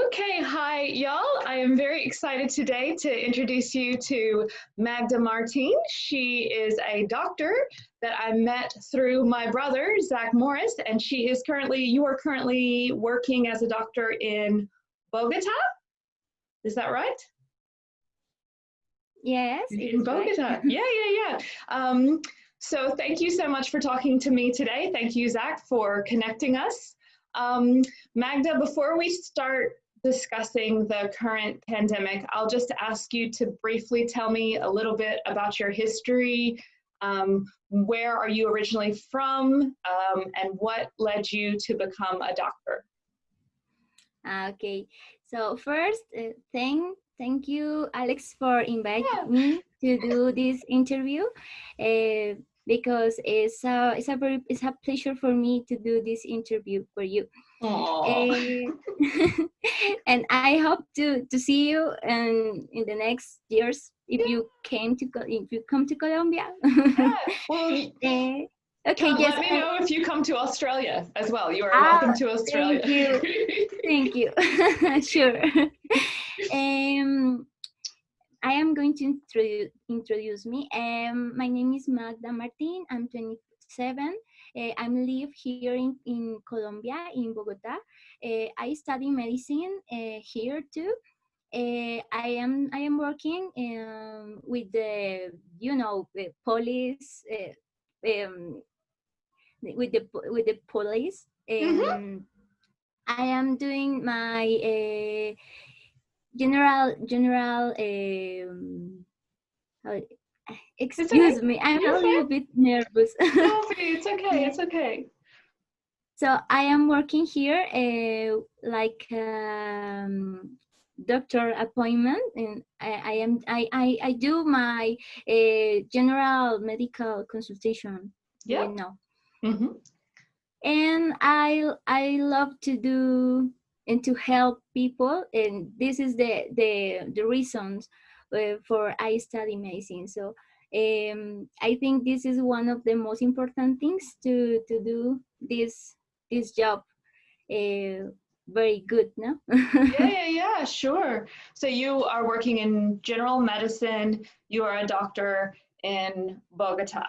Okay, hi y'all. I am very excited today to introduce you to Magda Martin. She is a doctor that I met through my brother, Zac Morris, and you are currently working as a doctor in Bogota. Is that right? Yes, it In is right. Bogota. Yeah. So thank you so much for talking to me today. Thank you, Zac, for connecting us. Magda, before we start discussing the current pandemic, I'll just ask you to briefly tell me a little bit about your history. Where are you originally from, and what led you to become a doctor? Okay, so first, thank you, Alex, for inviting me to do this interview, because it's a pleasure for me to do this interview for you. And I hope to see you in the next years if you come to Colombia. Well, Okay, yes. Let me know if you come to Australia as well. You are welcome to Australia. Thank you. Sure. I am going to introduce me. My name is Magda Martin. I'm 27. I'm live here in Colombia, in Bogota. I study medicine here too. I am working with the police. Um, with the police. I am doing my general. Excuse me, I'm a little bit nervous. It's okay. It's okay. So I am working here like doctor appointment, and I do my general medical consultation. Yeah. You know. And I love to do and to help people, and this is the reasons for I study medicine. So I think this is one of the most important things to do this job very good, no? Yeah, sure. So you are working in general medicine. You are a doctor in Bogota.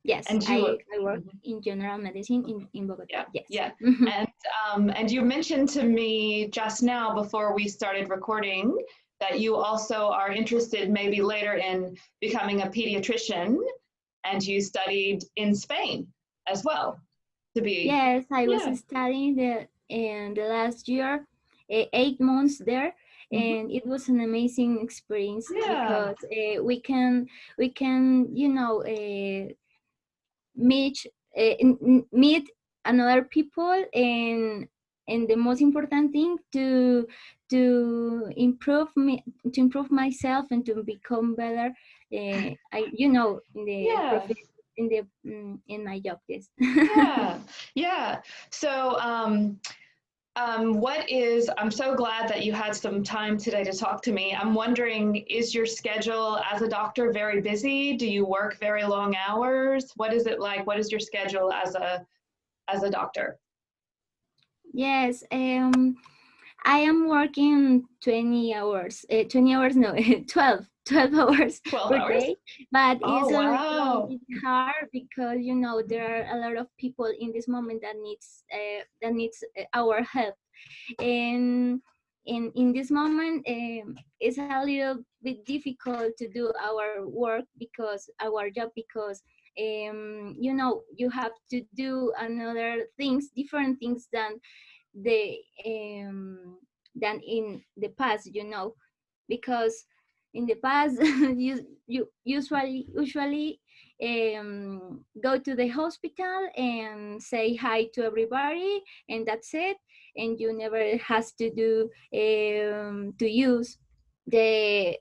Yes, and I work in general medicine in Bogota. Yeah. And you mentioned to me just now before we started recording that you also are interested maybe later in becoming a pediatrician, and you studied in Spain as well to be. Yes, I was studying in the last year, 8 months there, and it was an amazing experience because we can meet another people, and the most important thing to improve myself and to become better. In my job. Yes. Yeah. So I'm so glad that you had some time today to talk to me. I'm wondering, is your schedule as a doctor very busy? Do you work very long hours? What is it like? What is your schedule as a doctor? Yes, I am working 20 hours, 20 hours, no, 12 hours per day, but it's a little bit hard because, there are a lot of people in this moment that needs our help. And in this moment, it's a little bit difficult to do our work because our job, because you have to do another things, different things the than in the past, because in the past you usually go to the hospital and say hi to everybody, and that's it, and you never has to do to use the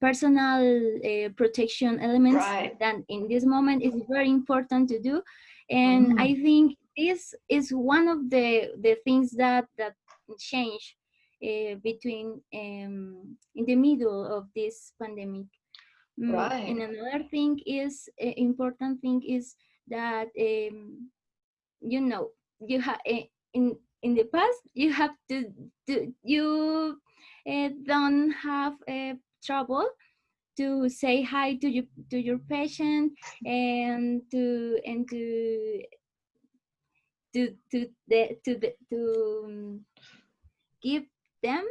personal protection elements that in this moment is very important to do. And I think this is one of the things that change between in the middle of this pandemic. And another thing is important thing is that you have in the past, you have to you don't have trouble to say hi to your patient and to give them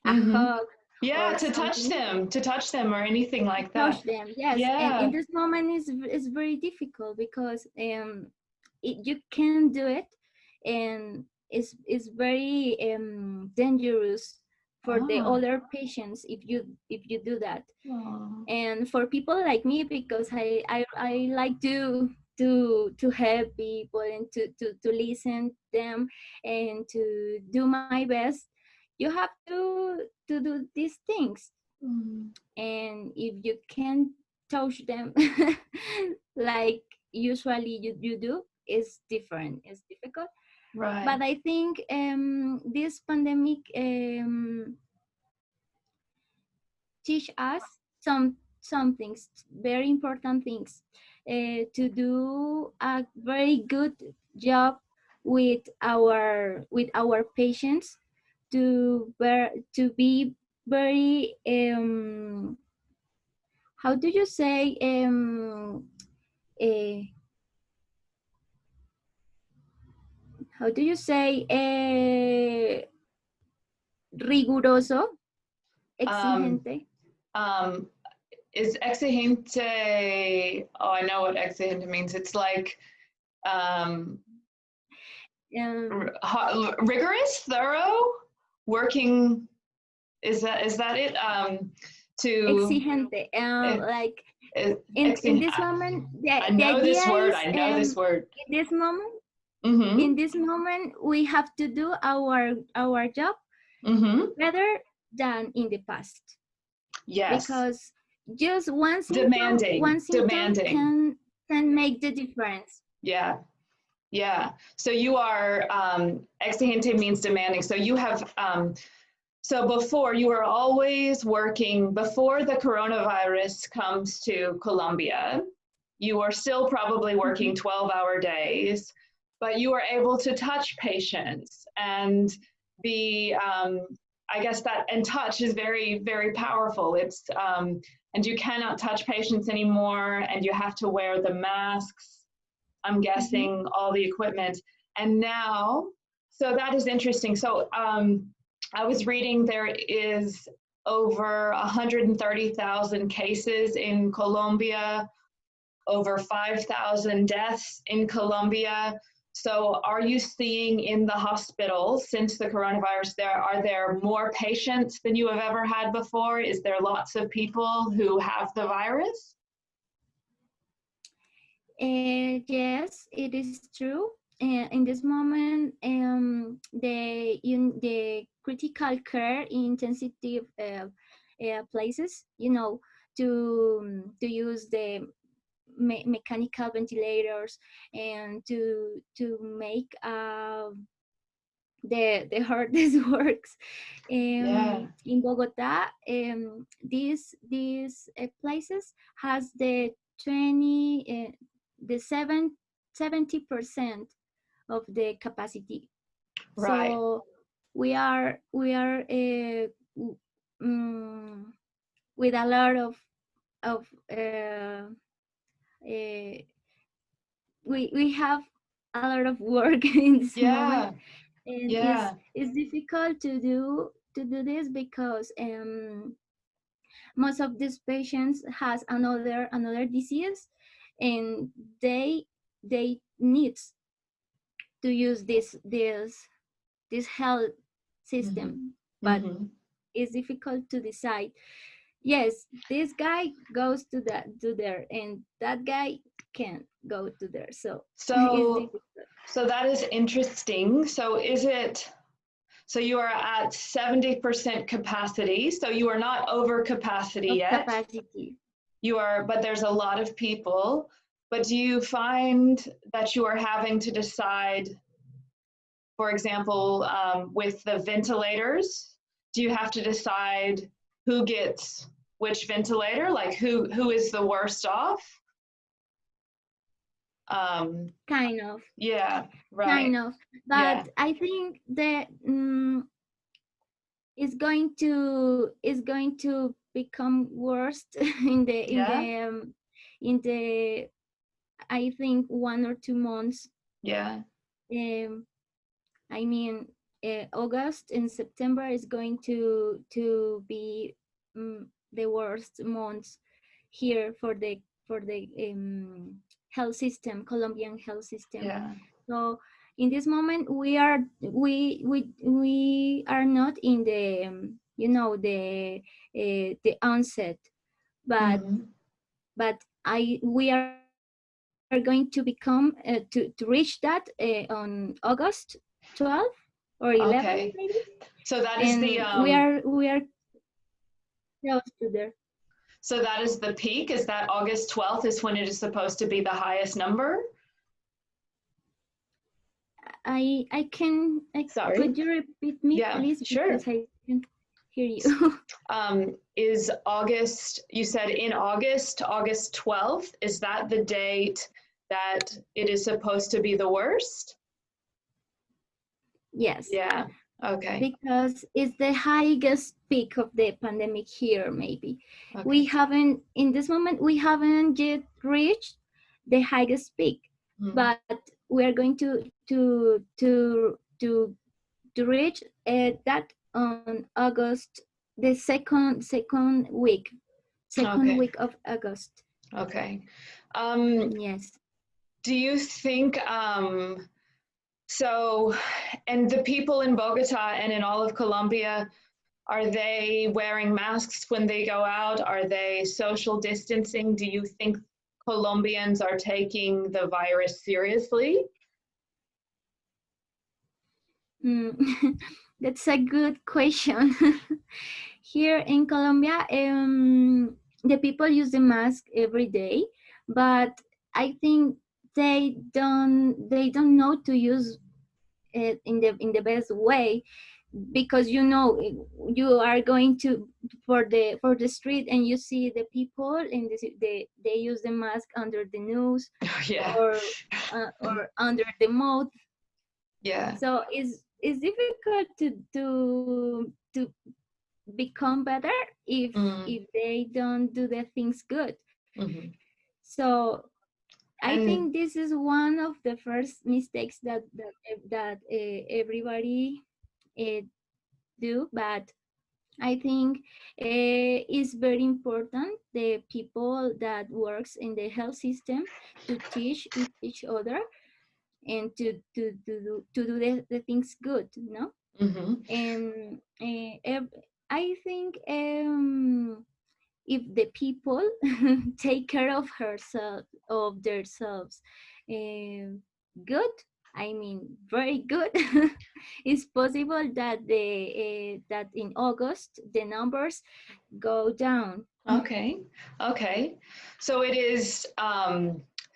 a hug Yeah, or to something. touch them or anything like that. Touch them, yes. And Yeah. in this moment is very difficult because you can do it, and it's very dangerous for the other patients if you do that. And for people like me, because I like to help people and to listen them and to do my best, you have to do these things. And if you can touch them like usually you do, it's different, it's difficult. Right. But I think this pandemic teach us some things, very important things, to do a very good job with our patients, to be very how do you say uh, how do you say riguroso, exigente. Is exigente, oh, I know what exigente means. It's like rigorous, thorough, working. Is that it? To exigente, like in this moment, I know this word. I know this word. In this moment, in this moment, we have to do our job better than in the past. Yes. Because just one symptom can make the difference. Yeah. Yeah. So you are exigente means demanding. So you have so before, you were always working, before the coronavirus comes to Colombia, you were still probably working 12-hour days, but you were able to touch patients and be, I guess that, and touch is very, very powerful. It's, and you cannot touch patients anymore, and you have to wear the masks, I'm guessing, all the equipment. And now, so that is interesting. So, I was reading there is over 130,000 cases in Colombia, over 5,000 deaths in Colombia. So are you seeing in the hospital, since the coronavirus, are there more patients than you have ever had before? Is there lots of people who have the virus? Yes, it is true. In this moment, the critical care intensive places, to use the mechanical ventilators and to make the hardest works. In Bogota, these places has the 70% of the capacity. Right. So we are with a lot of we have a lot of work in this moment, and it's difficult to do this because most of these patients has another disease, and they need to use this health system, but it's difficult to decide. Yes, this guy goes to there, and that guy can't go to there. So that is interesting. So is it? So you are at 70% capacity. So you are not over capacity yet. You are, but there's a lot of people. But do you find that you are having to decide, for example, with the ventilators, do you have to decide who gets which ventilator? Like who is the worst off? Kind of. Yeah, right. Kind of. But I think that is going to become worse in the I think 1 or 2 months. Yeah. I mean, August and September is going to be the worst months here for the health system, Colombian health system. Yeah. So in this moment, we are not in the the onset, but we are going to become to reach that on August 12 or 11 maybe. So that and is the we are close to there. So that is the peak. Is that August 12th is when it is supposed to be the highest number? Sorry. Could you repeat me, please? Sure. Because I can't hear you. Is August, you said in August 12th, is that the date that it is supposed to be the worst? Yes. Yeah. Okay. Because it's the highest peak of the pandemic here, maybe. We haven't, in this moment, we haven't yet reached the highest peak, but we are going to reach that on August, the second week of August. Okay. Yes. Do you think so, and the people in Bogota and in all of Colombia, are they wearing masks when they go out? Are they social distancing? Do you think Colombians are taking the virus seriously? That's a good question. Here in Colombia, the people use the mask every day, but I think they don't know to use it in the best way, because you are going to for the street and you see the people and they use the mask under the nose or under the mouth. Yeah. So it's difficult to become better if they don't do the things good. So I think this is one of the first mistakes that everybody do, but I think it's very important the people that works in the health system to teach each other and to do the things good, no? And I think if the people take care of themselves good, I mean very good, it's possible that that in August the numbers go down. Okay. So it is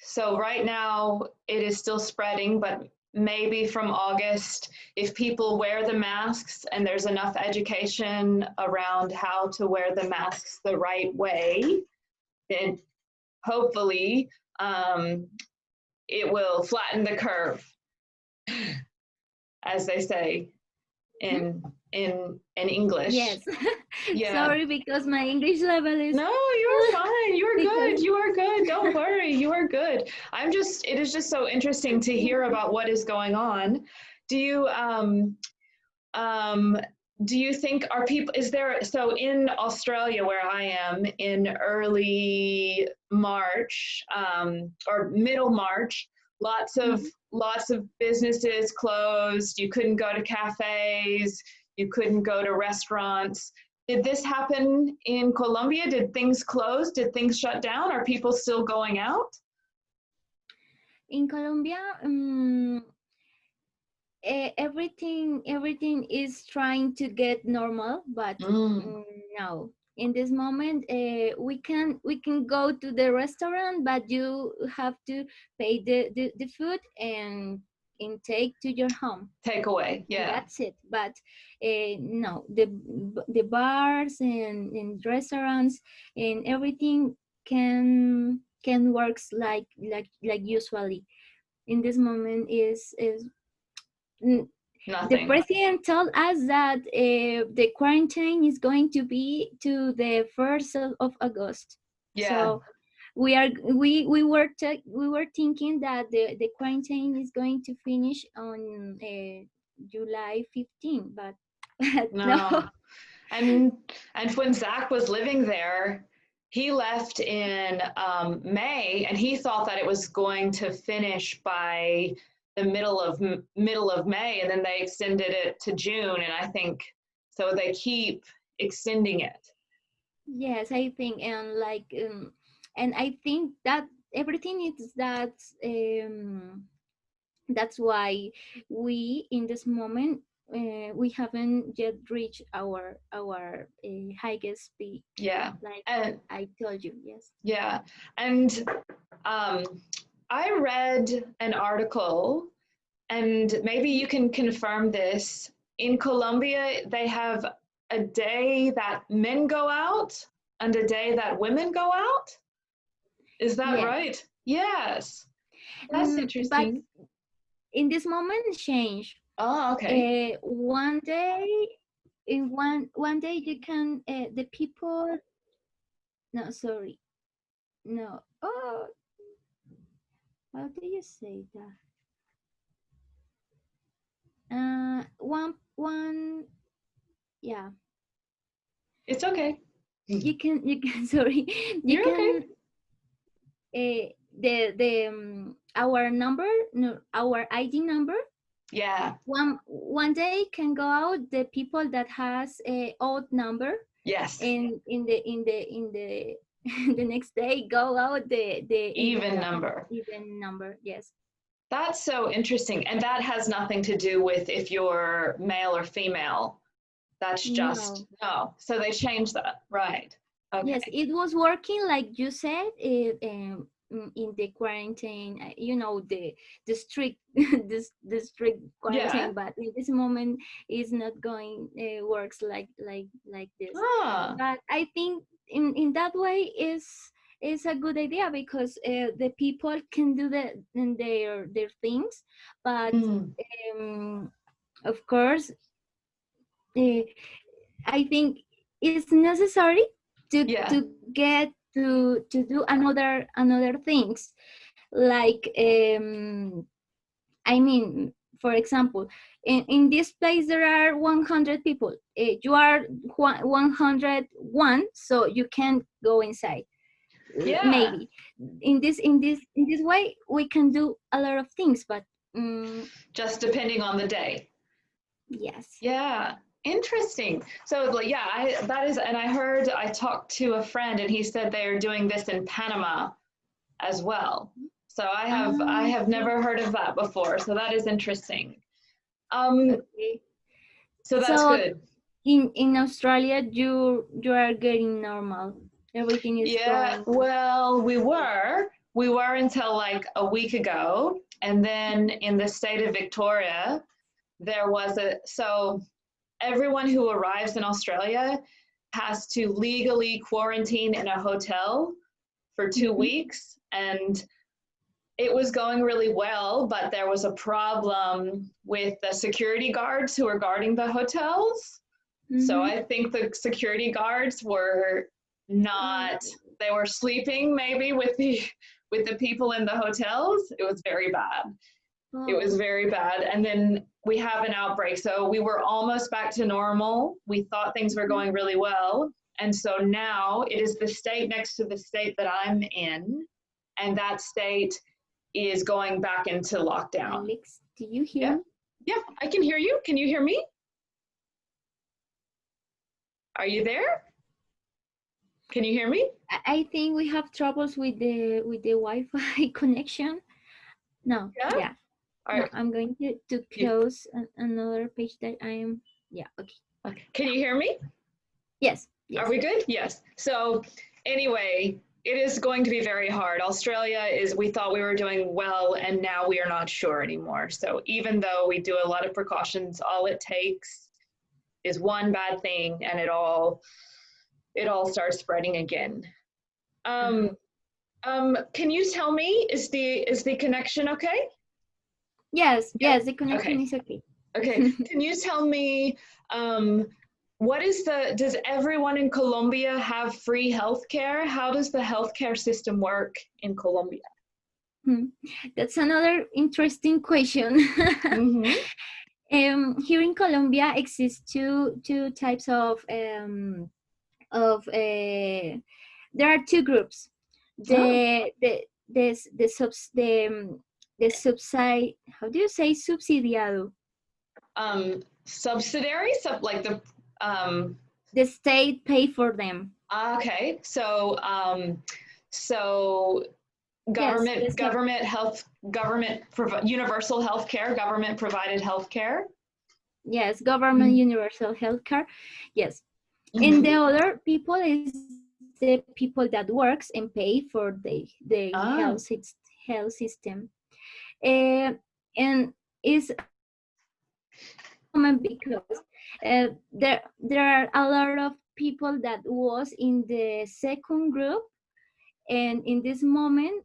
so right now it is still spreading, but maybe from August, if people wear the masks and there's enough education around how to wear the masks the right way, then hopefully it will flatten the curve, as they say in English. Yes. Sorry, because my English level is... No, you're fine. You're good. You are good. Don't worry. You are good. It is just so interesting to hear about what is going on. Do you think so in Australia, where I am, in early March or middle March, lots of businesses closed. You couldn't go to cafes, you couldn't go to restaurants. Did this happen in Colombia? Did things close? Did things shut down? Are people still going out? In Colombia, everything is trying to get normal, but no. In this moment, we can go to the restaurant, but you have to pay the food and take to your home. Take away, yeah. And that's it. But no, the bars and restaurants and everything can can works like usually. In this moment is the Nothing. president told us that the quarantine is going to be to the 1st of August. Yeah. So we were thinking that the quarantine is going to finish on July 15, but no. And when Zac was living there, he left in May, and he thought that it was going to finish by the middle of May, and then they extended it to June, and I think so they keep extending it. Yes, I think, and I think that everything is that that's why we in this moment we haven't yet reached our highest peak. Yeah, like and I told you. Yes. Yeah, and I read an article, and maybe you can confirm this. In Colombia, they have a day that men go out and a day that women go out. Is that Yes. right? Yes. That's interesting. But in this moment, change. Oh, okay. One day, in one day, you can the people. No, sorry. No. Oh, how do you say that? One. Yeah. It's okay. You can. Sorry. You You're can. okay. The our number, no, our ID number. Yeah. One day can go out the people that has a odd number. Yes. And in the the next day go out the even number. Even number. Yes. That's so interesting. And that has nothing to do with if you're male or female. That's just, no. So they changed that, right. Okay. Yes, it was working like you said in the quarantine, you know, the strict the strict quarantine. Yeah. But in this moment it's not going works like this. But I think in that way is a good idea, because the people can do their things, but of course I think it's necessary to get to do another things, like I mean, for example, in this place there are 100 people. You are 101, so you can't go inside. Yeah. Maybe in this way we can do a lot of things, but just depending on the day. Yes. Yeah. Interesting. So yeah, I talked to a friend, and he said they're doing this in Panama as well. So I have never heard of that before. So that is interesting. Okay. So that's good. In Australia, you are getting normal. Everything is going. Well, we were until like a week ago, and then in the state of Victoria, there was so everyone who arrives in Australia has to legally quarantine in a hotel for 2 weeks, and it was going really well, but there was a problem with the security guards who were guarding the hotels. So I think the security guards were they were sleeping maybe with the people in the hotels. It was very bad. It was very bad. And then we have an outbreak. So we were almost back to normal. We thought things were going really well. And so now it is the state next to the state that I'm in, and that state is going back into lockdown. Alex, do you hear me? Yeah, I can hear you. Can you hear me? Are you there? Can you hear me? I think we have troubles with the Wi-Fi connection. No. Yeah. All right. No, I'm going to close another page that I am. Yeah. Okay. Can you hear me? Yes. Are we good? Yes. So anyway, it is going to be very hard. Australia we thought we were doing well, and now we are not sure anymore. So even though we do a lot of precautions, all it takes is one bad thing, and it all starts spreading again. Can you tell me, is the connection okay? Yes, Yeah. yes, the connection Okay. is okay. Okay. Can you tell me, does everyone in Colombia have free healthcare? How does the healthcare system work in Colombia? That's another interesting question. Mm-hmm. Here in Colombia exists two types of there are two groups. Oh. The subside, how do you say subsidiado? Subsidiary, The state pay for them. okay. So Yes, universal health care, government provided health care. yes, government universal health care. Yes. Mm-hmm. And the other people is the people that works and pay for the health system. And is because there are a lot of people that was in the second group, and in this moment,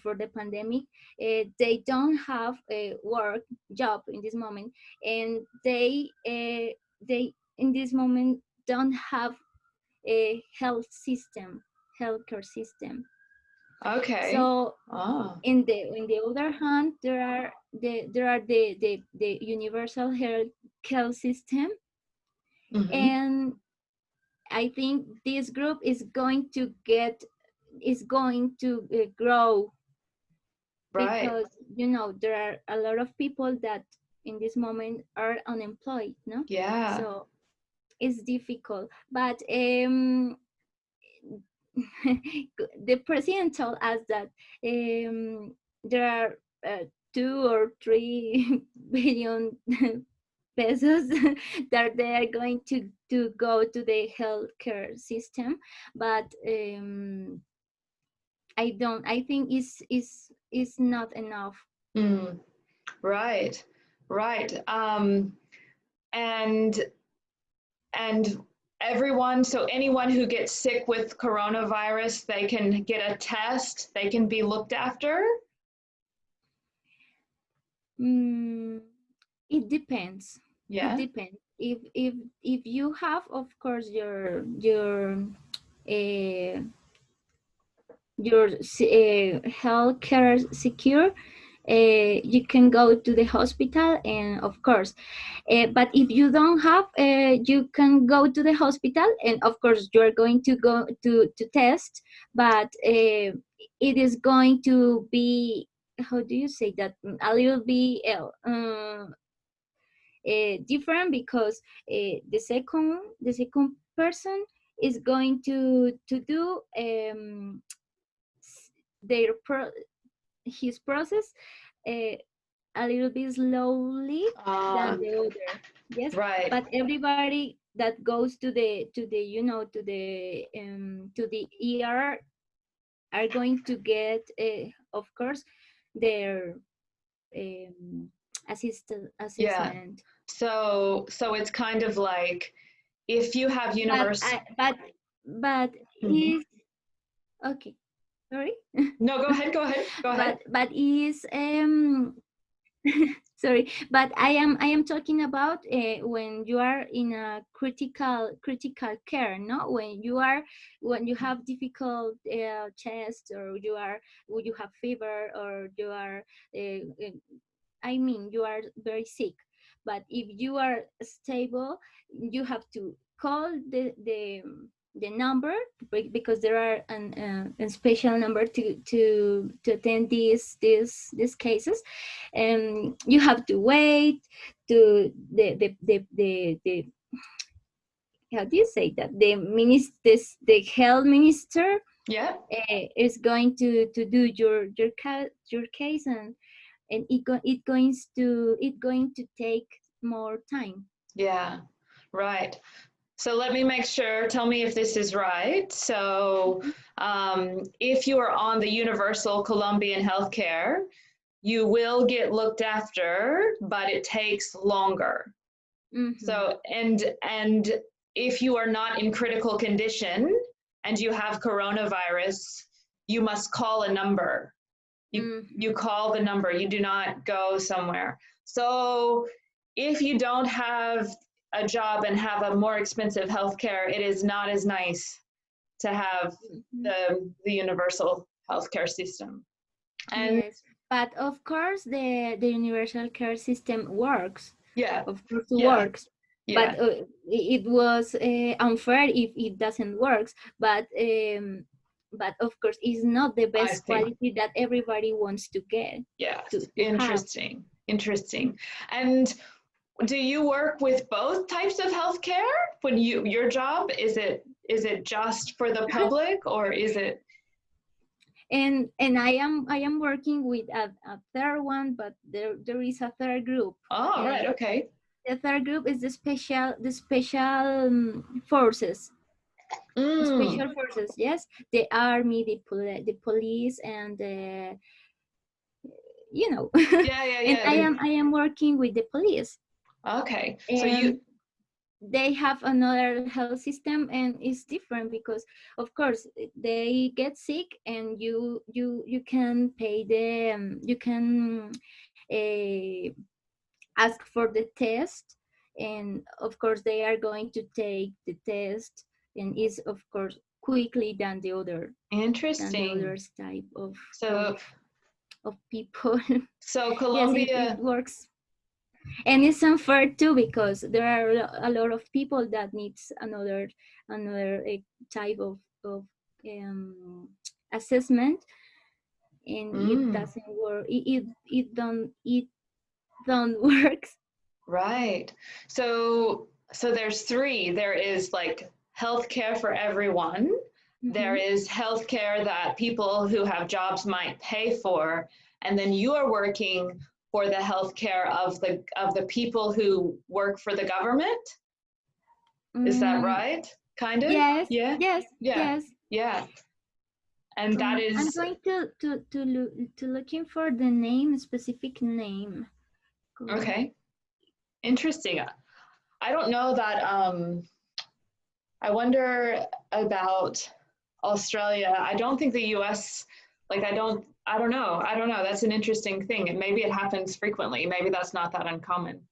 for the pandemic, they don't have a work job in this moment, and they in this moment don't have a healthcare system. Okay. So in the other hand, there are the universal health system, and I think this group is going to grow, right, because there are a lot of people that in this moment are unemployed, no? yeah. So it's difficult, but the president told us that there are 2 or 3 billion pesos that they are going to go to the healthcare system, but I think is not enough. Right, right. And everyone, so anyone who gets sick with coronavirus, they can get a test, they can be looked after? It depends. Yeah. It depends. If you have, of course, uh, your healthcare secure, you can go to the hospital, and of course, but if you don't have, you can go to the hospital, and of course you are going to go to test, but it is going to be, how do you say that, a little bit different, because the second person is going to do his process uh, a little bit slowly than the other. Yes, right. but everybody that goes to the ER are going to get, of course, their assessment. So it's kind of like, if you have universal. But is okay. Sorry. No, go ahead. Go ahead. But is sorry, but I am talking about when you are in a critical care, no? When you have difficult chest, or you have fever, or you are you are very sick. But if you are stable, you have to call the number, because there are a special number to attend these cases, and you have to wait to the how do you say that, the health minister is going to do your case, and it going to take more time. Yeah, right. So let me make sure, tell me if this is right. So if you are on the universal Colombian healthcare, you will get looked after, but it takes longer. So, and if you are not in critical condition and you have coronavirus, you must call a number. You call the number, you do not go somewhere. So if you don't have a job and have a more expensive healthcare, it is not as nice to have the universal healthcare system. And yes, but of course the universal care system works. Yeah, of course it works. But it was unfair if it doesn't work. But of course, it's not the best quality that everybody wants to get. Yeah, interesting. And do you work with both types of healthcare? When your job, is it just for the public, or is it? And I am working with a third one, but there is a third group. Oh, right, okay. The third group is the special forces. Special forces, yes, the army, the police, and you know. And I am working with the police. Okay, so they have another health system, and it's different because of course they get sick, and you can pay them, you can ask for the test, and of course they are going to take the test, and is of course quickly than the other. Interesting. Than the other type of people. So Colombia, yes, it works. And it's unfair too, because there are a lot of people that needs another type of assessment, and it doesn't work. It don't work. Right. So there's three. There is like healthcare for everyone. There is healthcare that people who have jobs might pay for, and then you are working for the healthcare of the people who work for the government. Is that right? Kind of. Yes. Yeah. Yes. Yeah. Yes. Yeah. And that is. I'm going to looking for the name, specific name. Okay. Interesting. I don't know that. I wonder about Australia. I don't think the U.S. I don't know. That's an interesting thing. And maybe it happens frequently. Maybe that's not that uncommon.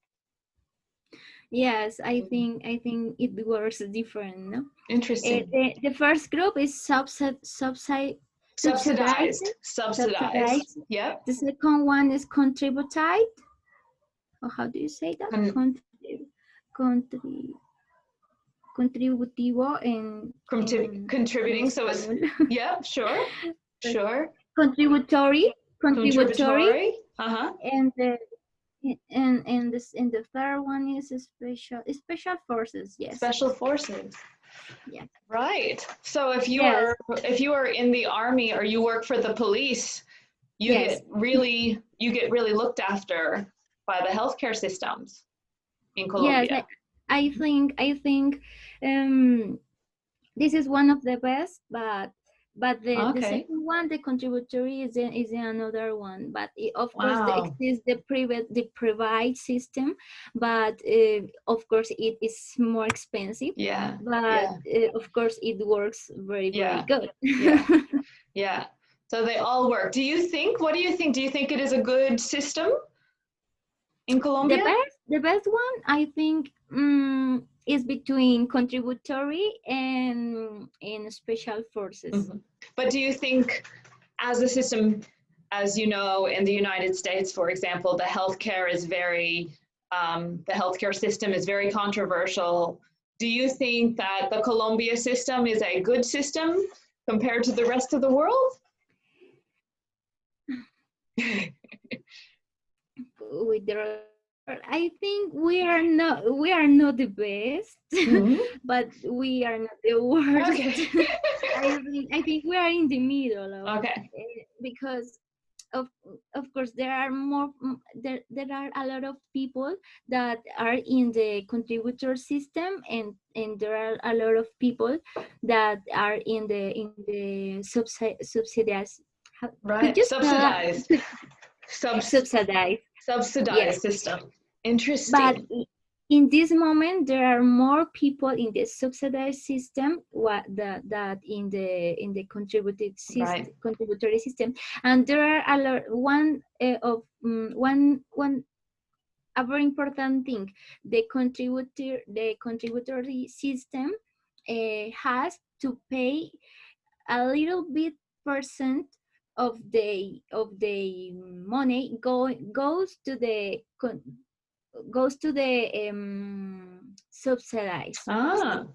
Yes, I think it works different. No? Interesting. The first group is subsidized. Yep. The second one is contributed. Or how do you say that? Contributivo and contributing. So it's sure. Contributory. Uh-huh. And the third one is special forces. Yes. Special forces. Yeah. Right. So if you are in the army or you work for the police, you get really looked after by the healthcare systems in Colombia. Yes, I think this is one of the best, but the second one, the contributory, is another one. But of course, exists the private system, but of course it is more expensive. Yeah. But of course it works very good. Yeah. So they all work. What do you think? Do you think it is a good system in Colombia? The best one, I think, is between contributory and special forces. But do you think, as a system, as you know, in the United States, for example, the healthcare system is very controversial. Do you think that the Colombia system is a good system compared to the rest of the world? I think we are not the best, but we are not the worst. Okay. I think we are in the middle. Okay. Because of course there are a lot of people that are in the contributor system, and there are a lot of people that are in the subsidized. Right. Subsidized yes. system. Interesting. But in this moment there are more people in the subsidized system that in the contributed system, right. contributory system, and there are a lot, one a very important thing. The contributory system has to pay a little bit percent of the money goes to the subsidized. Ah,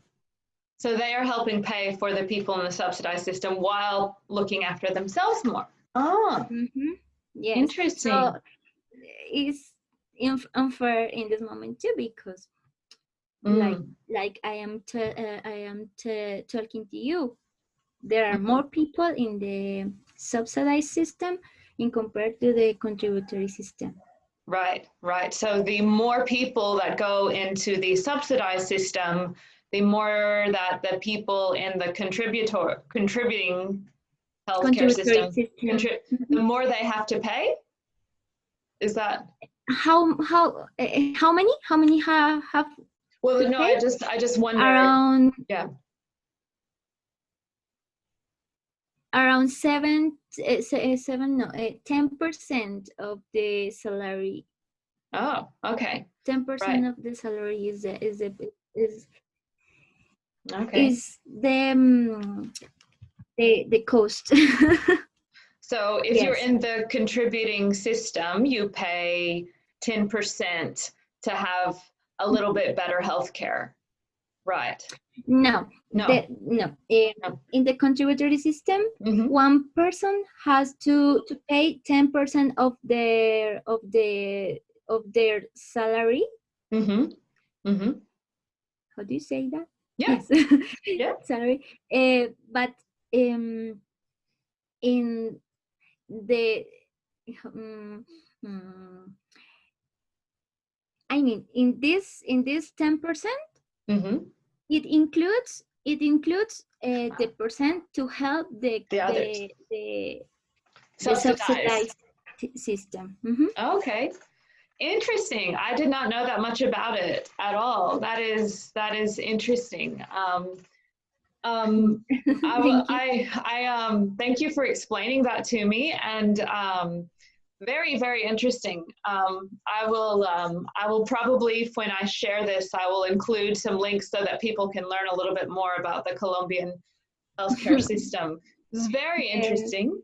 so they are helping pay for the people in the subsidized system while looking after themselves more. Ah, Yes. interesting. So it's unfair in this moment too, because like I am talking to you, there are more people in the subsidized system in compared to the contributory system. Right, right. So the more people that go into the subsidized system, the more that the people in the contributing healthcare system, the more they have to pay. Is that how many have well? to No, pay? I just wonder. Around yeah. Around 10% of the salary. Oh, okay. 10% of the salary is okay. Is the cost. So if you're in the contributing system, you pay 10% to have a little bit better healthcare. Right. No. In the contributory system, one person has to pay 10% of their salary. How do you say that? Yes. Yeah. Sorry. But in the I mean, in this 10%, it includes the percent to help the subsidized system. Okay, interesting. I did not know that much about it at all. That is interesting. Thank you for explaining that to me, and very, very interesting. I will probably, when I share this, I will include some links so that people can learn a little bit more about the Colombian healthcare system. This is very interesting.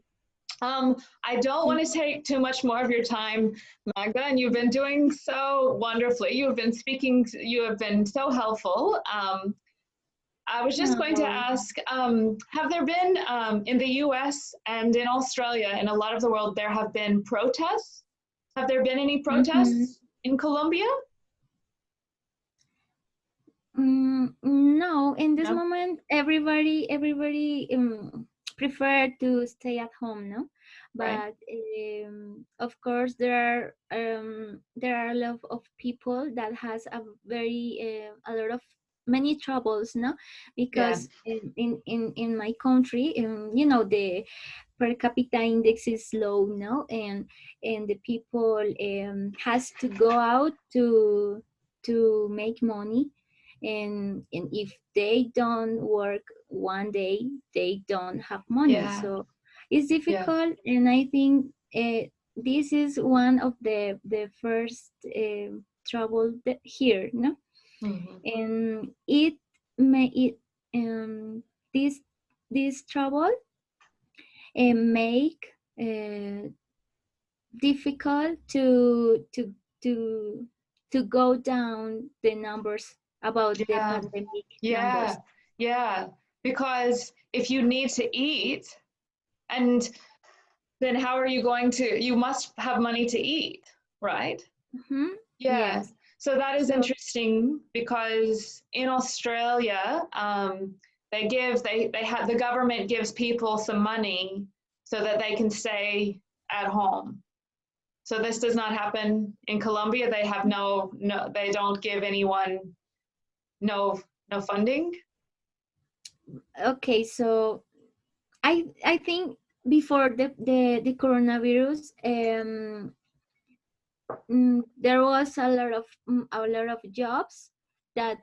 I don't want to take too much more of your time, Magda, and you've been doing so wonderfully. You have been speaking, you have been so helpful. I was just going to ask, have there been, in the US and in Australia and a lot of the world, there have been protests? Have there been any protests in Colombia? No, in this moment, everybody prefer to stay at home, no? But of course, there are a lot of people that has a lot of many troubles, no? Because in my country, you know, the per capita index is low, no? And the people has to go out to make money. And if they don't work one day, they don't have money. So it's difficult. And I think this is one of the first trouble here, no? And this trouble make difficult to go down the numbers about the pandemic numbers. Yeah, because if you need to eat, and then how are you going to, you must have money to eat, right? Yes. So that is interesting, because in Australia, the government gives people some money so that they can stay at home. So this does not happen in Colombia. They have they don't give anyone no funding. Okay, so I think before the coronavirus, there was a lot of jobs that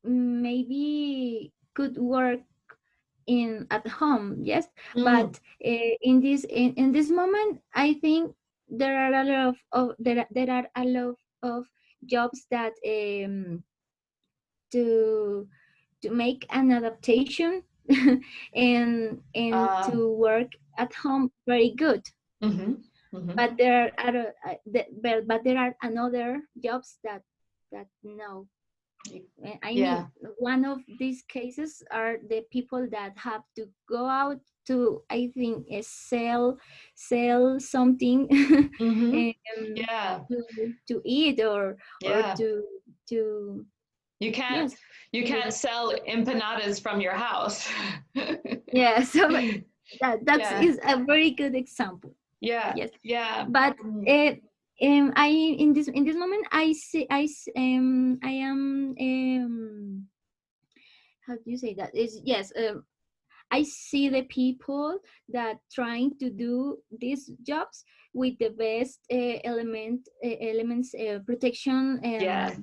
maybe could work at home, yes. But in this moment, I think there are a lot there are a lot of jobs that to make an adaptation and to work at home very good. But there are other, but there are another jobs that no. I mean, one of these cases are the people that have to go out to, I think, sell something to eat or to you can't sell empanadas from your house. Yeah, so that is a very good example. Yeah. Yes. Yeah. But I in this moment I am how do you say that? Is yes. I see the people that trying to do these jobs with the best elements, protection. Yeah.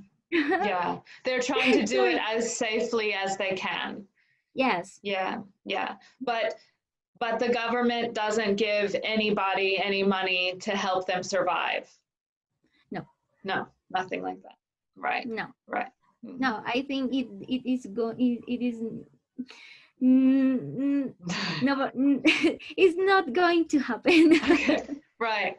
They're trying to do it as safely as they can. Yes. Yeah. But the government doesn't give anybody any money to help them survive. No, nothing like that. Right. No. Right. No, I think it is no, it's not going to happen. Okay. Right.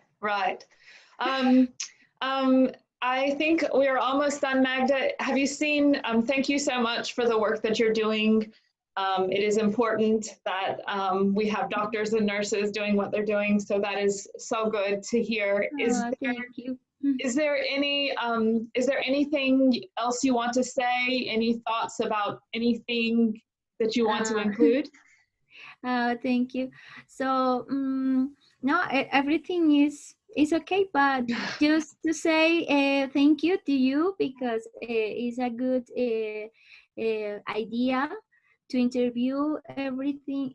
I think we're almost done, Magda. Have you seen, thank you so much for the work that you're doing. It is important that we have doctors and nurses doing what they're doing, so that is so good to hear. Thank you. Is there anything else you want to say? Any thoughts about anything that you want to include? Thank you. So no, everything is okay, but just to say thank you to you, because it's a good idea to interview everything,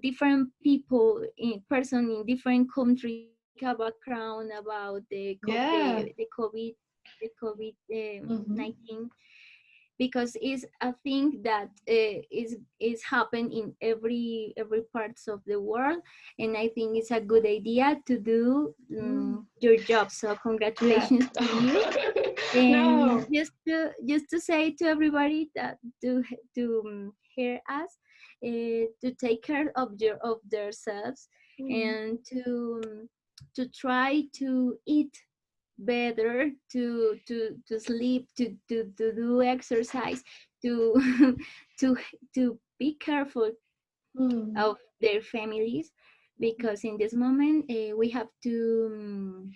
different people, person in different countries, a background about the COVID-19, because it's a thing that is happen in every parts of the world, and I think it's a good idea to do your job. So congratulations to you. And just to say to everybody that to hear us, to take care of themselves, and to try to eat better, to sleep, to do exercise, to to be careful of their families, because in this moment we have to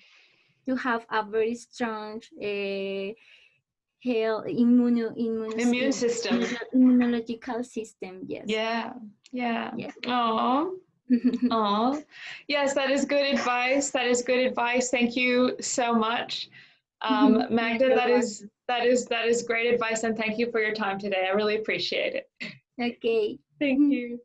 have a very strong immune system, immunological system. Yes. Yeah. Oh, yes, that is good advice. Thank you so much, Magda. That is great advice, and thank you for your time today. I really appreciate it. Okay. Thank you.